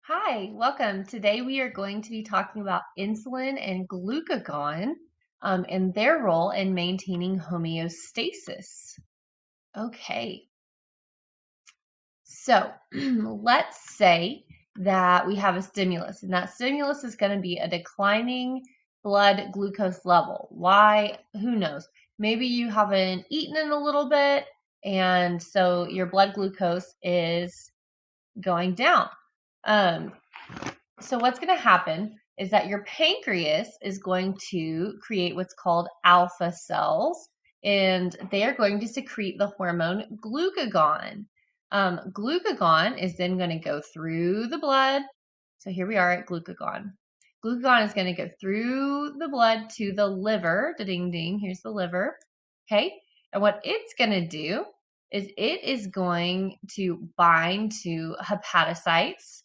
Hi, welcome. Today we are going to be talking about insulin and glucagon and their role in maintaining homeostasis. Okay, so let's say that we have a stimulus, and that stimulus is going to be a declining blood glucose level. Why? Who knows? Maybe you haven't eaten in a little bit, and so your blood glucose is going down. Um, So what's going to happen is that your pancreas is going to create what's called alpha cells, and they are going to secrete the hormone glucagon. Glucagon is then going to go through the blood. So here we are at glucagon. Glucagon is going to go through the blood to the liver. Ding ding, here's the liver. Okay. And what it's going to do is it is going to bind to hepatocytes,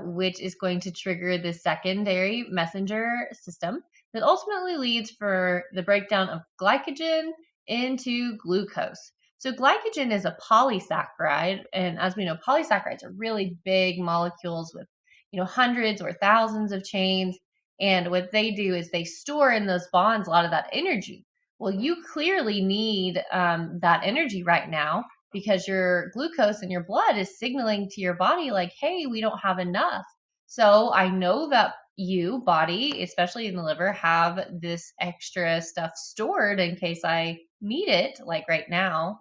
which is going to trigger the secondary messenger system that ultimately leads for the breakdown of glycogen into glucose. So glycogen is a polysaccharide, and as we know, polysaccharides are really big molecules with, hundreds or thousands of chains. And what they do is they store in those bonds a lot of that energy. Well, you clearly need that energy right now because your glucose in your blood is signaling to your body like, hey, we don't have enough. So I know that you, body, especially in the liver, have this extra stuff stored in case I need it, like right now.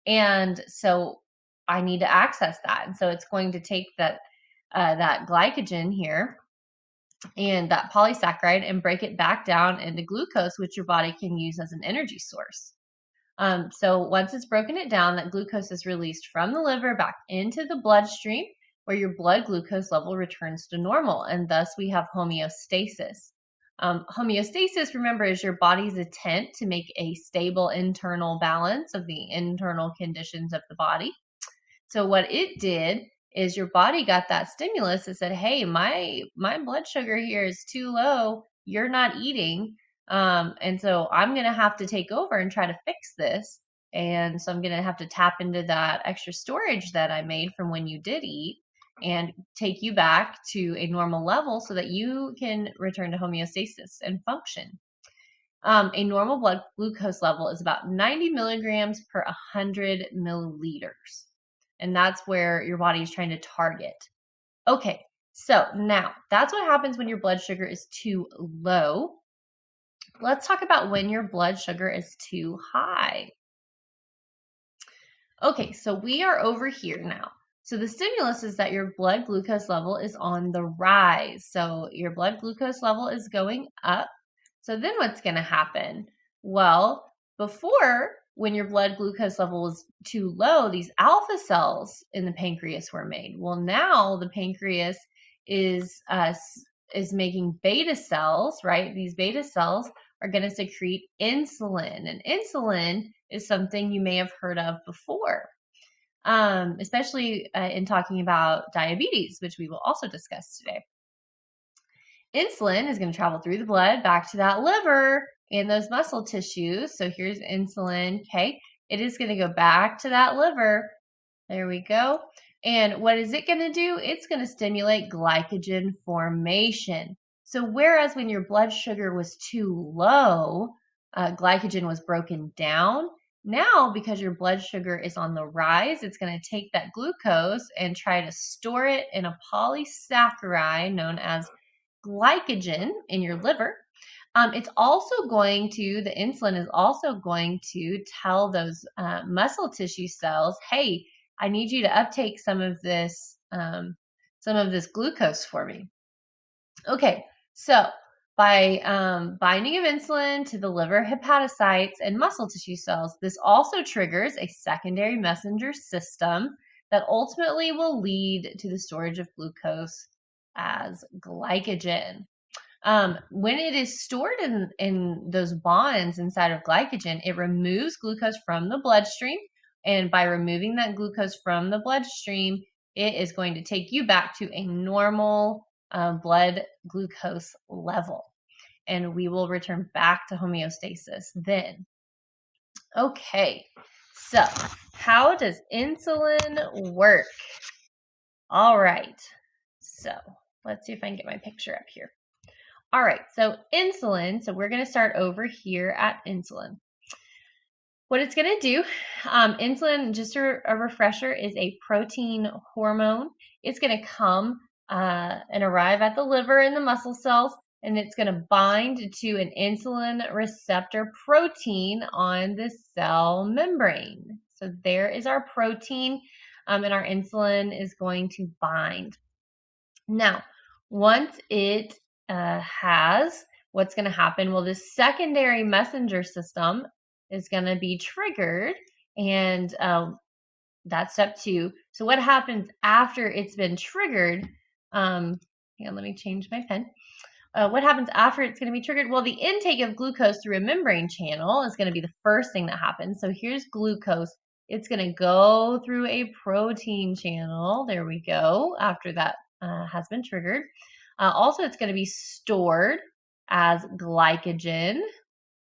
And so I need to access that. And so it's going to take that glycogen here and that polysaccharide and break it back down into glucose, which your body can use as an energy source. So once it's broken it down, that glucose is released from the liver back into the bloodstream, where your blood glucose level returns to normal, and thus we have homeostasis. Homeostasis, remember, is your body's attempt to make a stable internal balance of the internal conditions of the body. So what it did is your body got that stimulus that said, "Hey, my blood sugar here is too low. You're not eating, and so I'm gonna have to take over and try to fix this. And so I'm gonna have to tap into that extra storage that I made from when you did eat, and take you back to a normal level so that you can return to homeostasis and function." A normal blood glucose level is about 90 milligrams per 100 milliliters. And that's where your body is trying to target. Okay, so now that's what happens when your blood sugar is too low. Let's talk about when your blood sugar is too high. Okay, so we are over here now. So the stimulus is that your blood glucose level is on the rise. So your blood glucose level is going up. So then what's going to happen? Well, before, when your blood glucose level was too low, these alpha cells in the pancreas were made. Well, now the pancreas is uh, is making beta cells, right? These beta cells are going to secrete insulin, and insulin is something you may have heard of before, especially in talking about diabetes, which we will also discuss today. Insulin is going to travel through the blood back to that liver and those muscle tissues. So here's insulin. Okay. It is going to go back to that liver. There we go. And what is it going to do? It's going to stimulate glycogen formation. So whereas when your blood sugar was too low, glycogen was broken down. Now, because your blood sugar is on the rise, it's going to take that glucose and try to store it in a polysaccharide known as glycogen in your liver. It's also going to, the insulin is also going to tell those muscle tissue cells, hey, I need you to uptake some of this glucose for me. Okay, so by binding of insulin to the liver hepatocytes and muscle tissue cells, this also triggers a secondary messenger system that ultimately will lead to the storage of glucose as glycogen. When it is stored in those bonds inside of glycogen, it removes glucose from the bloodstream. And by removing that glucose from the bloodstream, it is going to take you back to a normal blood glucose level. And we will return back to homeostasis then. Okay, so how does insulin work? All right. So let's see if I can get my picture up here. All right, so insulin. So we're going to start over here at insulin. What it's going to do, insulin, just a refresher, is a protein hormone. It's going to come and arrive at the liver and the muscle cells, and it's going to bind to an insulin receptor protein on the cell membrane. So there is our protein, and our insulin is going to bind. Now, once it has, what's going to happen? Well, this secondary messenger system is going to be triggered, and that's step 2. So what happens after it's been triggered? Let me change my pen. What happens after it's going to be triggered? Well, the intake of glucose through a membrane channel is going to be the first thing that happens. So here's glucose. It's going to go through a protein channel. There we go. After that has been triggered. Also, it's going to be stored as glycogen.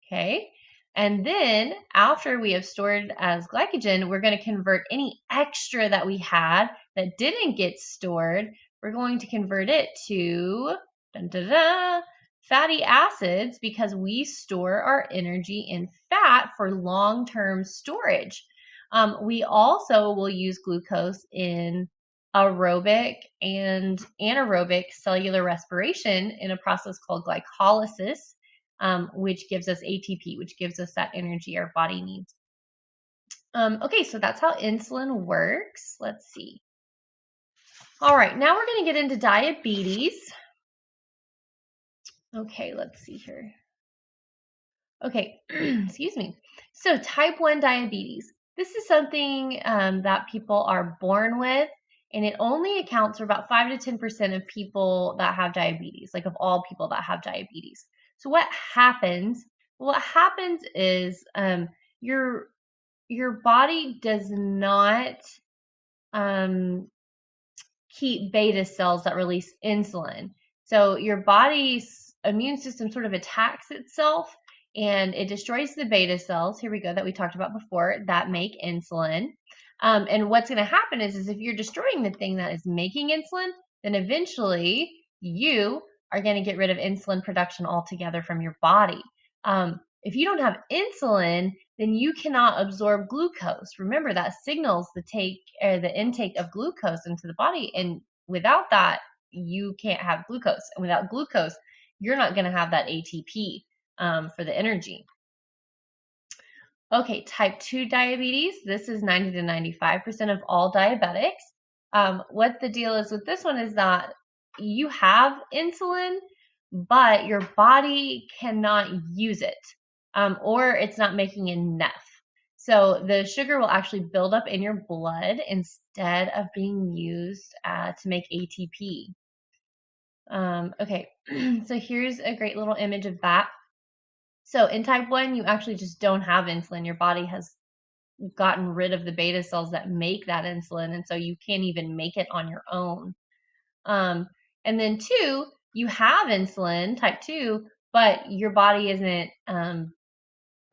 Okay. And then after we have stored as glycogen, we're going to convert any extra that we had that didn't get stored. We're going to convert it to fatty acids, because we store our energy in fat for long-term storage. We also will use glucose in aerobic and anaerobic cellular respiration in a process called glycolysis, which gives us ATP, which gives us that energy our body needs. Okay, so that's how insulin works. Let's see. All right, now we're going to get into diabetes. Okay, let's see here. Okay, excuse me. So type 1 diabetes. This is something that people are born with, and it only accounts for about 5 to 10% of people that have diabetes, like of all people that have diabetes. So what happens? Well, what happens is your body does not keep beta cells that release insulin. So your body's immune system sort of attacks itself, and it destroys the beta cells, here we go, that we talked about before, that make insulin. And what's going to happen is if you're destroying the thing that is making insulin, then eventually you are going to get rid of insulin production altogether from your body. If you don't have insulin, then you cannot absorb glucose. Remember, that signals the intake of glucose into the body, and without that, you can't have glucose. And without glucose, you're not going to have that ATP for the energy. Okay, type 2 diabetes. This is 90 to 95% of all diabetics. What the deal is with this one is that you have insulin, but your body cannot use it, or it's not making enough. So the sugar will actually build up in your blood instead of being used to make ATP. Okay, so here's a great little image of that. So in type 1, you actually just don't have insulin. Your body has gotten rid of the beta cells that make that insulin, and so you can't even make it on your own. And then 2, you have insulin, type 2, but your body isn't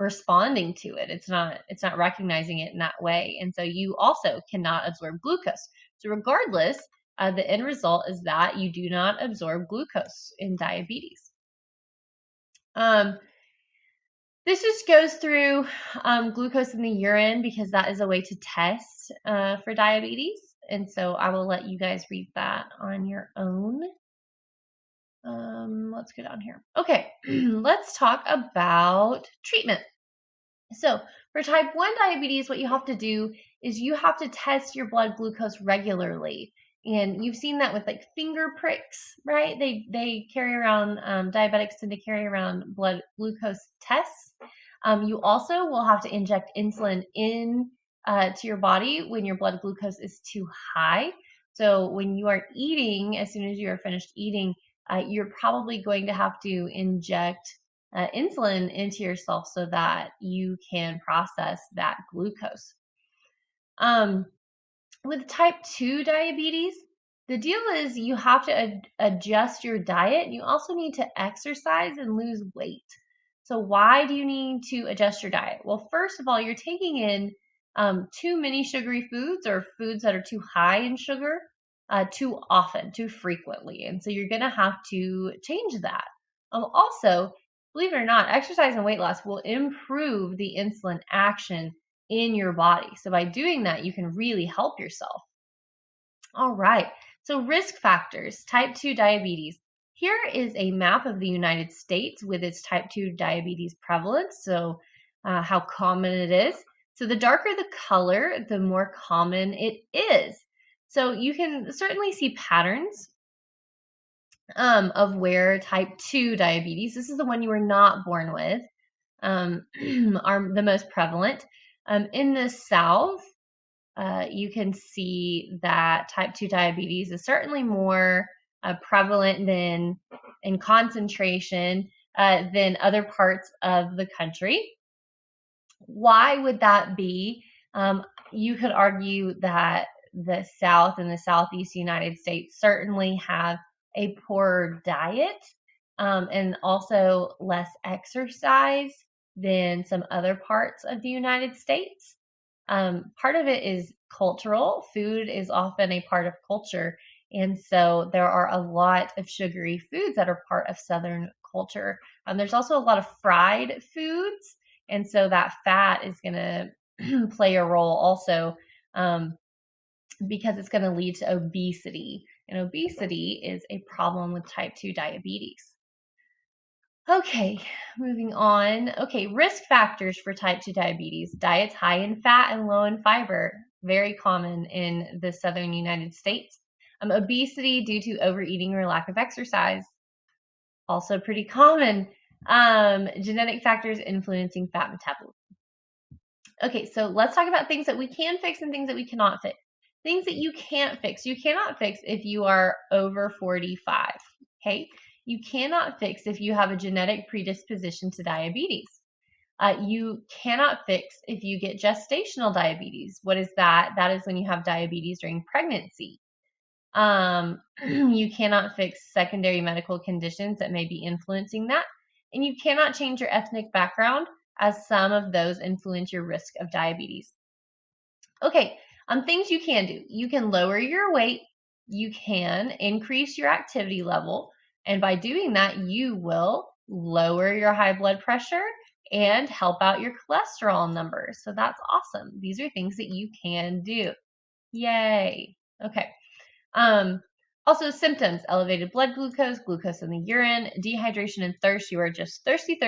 responding to it. It's not recognizing it in that way, and so you also cannot absorb glucose. So regardless, the end result is that you do not absorb glucose in diabetes. This just goes through glucose in the urine, because that is a way to test for diabetes. And so I will let you guys read that on your own. Let's go down here. Okay, let's talk about treatment. So for type 1 diabetes, what you have to do is you have to test your blood glucose regularly. And you've seen that with like finger pricks, right? They carry around, diabetics tend to carry around blood glucose tests. You also will have to inject insulin in to your body when your blood glucose is too high. So when you are eating, as soon as you are finished eating, you're probably going to have to inject insulin into yourself so that you can process that glucose. With type 2 diabetes, the deal is you have to adjust your diet, and you also need to exercise and lose weight. So why do you need to adjust your diet? Well, first of all, you're taking in too many sugary foods, or foods that are too high in sugar. too often, too frequently. And so you're going to have to change that. Also, believe it or not, exercise and weight loss will improve the insulin action in your body. So by doing that, you can really help yourself. All right. So risk factors, type 2 diabetes. Here is a map of the United States with its type 2 diabetes prevalence. So how common it is. So the darker the color, the more common it is. So you can certainly see patterns of where type 2 diabetes, this is the one you were not born with, are the most prevalent. In the South, you can see that type 2 diabetes is certainly more prevalent than in concentration than other parts of the country. Why would that be? You could argue that the South and the Southeast United States certainly have a poorer diet and also less exercise than some other parts of the United States. Part of it is cultural. Food is often a part of culture. And so there are a lot of sugary foods that are part of Southern culture. There's also a lot of fried foods. And so that fat is going to play a role also because it's going to lead to obesity. And obesity is a problem with type 2 diabetes. Okay, moving on. Okay, risk factors for type 2 diabetes. Diets high in fat and low in fiber, very common in the southern United States. Obesity due to overeating or lack of exercise, also pretty common. Genetic factors influencing fat metabolism. Okay, so let's talk about things that we can fix and things that we cannot fix. Things that you can't fix. You cannot fix if you are over 45, okay? You cannot fix if you have a genetic predisposition to diabetes. You cannot fix if you get gestational diabetes. What is that? That is when you have diabetes during pregnancy. You cannot fix secondary medical conditions that may be influencing that. And you cannot change your ethnic background, as some of those influence your risk of diabetes. Okay, things you can do. You can lower your weight. You can increase your activity level. And by doing that, you will lower your high blood pressure and help out your cholesterol numbers. So that's awesome. These are things that you can do. Yay. Okay. Also symptoms, elevated blood glucose, glucose in the urine, dehydration and thirst. You are just thirsty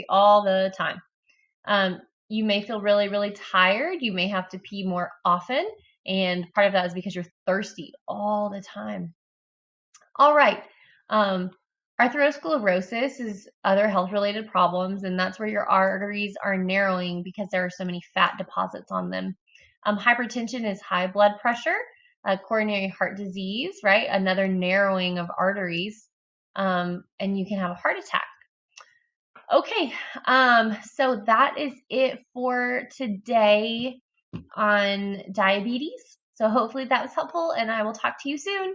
all the time. You may feel really, really tired. You may have to pee more often. And part of that is because you're thirsty all the time. All right. Atherosclerosis is other health-related problems, and that's where your arteries are narrowing because there are so many fat deposits on them. Hypertension is high blood pressure. Coronary heart disease, right? Another narrowing of arteries, and you can have a heart attack. Okay, so that is it for today on diabetes. So hopefully that was helpful, and I will talk to you soon.